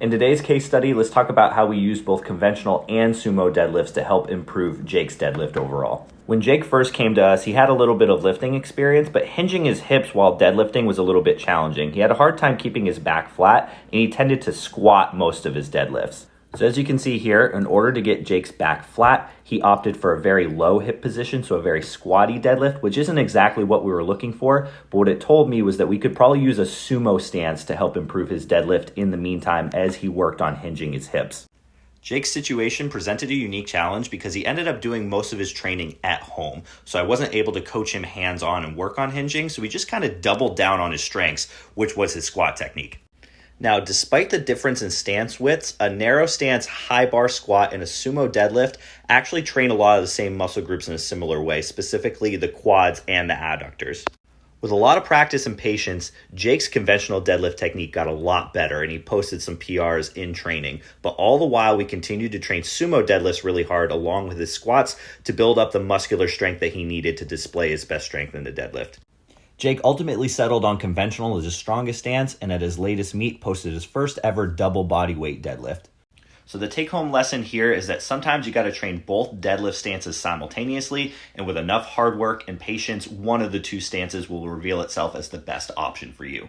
In today's case study, let's talk about how we use both conventional and sumo deadlifts to help improve Jake's deadlift overall. When Jake first came to us, he had a little bit of lifting experience, but hinging his hips while deadlifting was a little bit challenging. He had a hard time keeping his back flat, and he tended to squat most of his deadlifts. So as you can see here, in order to get Jake's back flat, he opted for a very low hip position, so a very squatty deadlift, which isn't exactly what we were looking for, but what it told me was that we could probably use a sumo stance to help improve his deadlift in the meantime as he worked on hinging his hips. Jake's situation presented a unique challenge because he ended up doing most of his training at home. So I wasn't able to coach him hands-on and work on hinging, so he just kind of doubled down on his strengths, which was his squat technique. Now, despite the difference in stance widths, a narrow stance high bar squat and a sumo deadlift actually train a lot of the same muscle groups in a similar way, specifically the quads and the adductors. With a lot of practice and patience, Jake's conventional deadlift technique got a lot better and he posted some PRs in training. But all the while, we continued to train sumo deadlifts really hard along with his squats to build up the muscular strength that he needed to display his best strength in the deadlift. Jake ultimately settled on conventional as his strongest stance, and at his latest meet posted his first ever double bodyweight deadlift. So the take-home lesson here is that sometimes you got to train both deadlift stances simultaneously, and with enough hard work and patience, one of the two stances will reveal itself as the best option for you.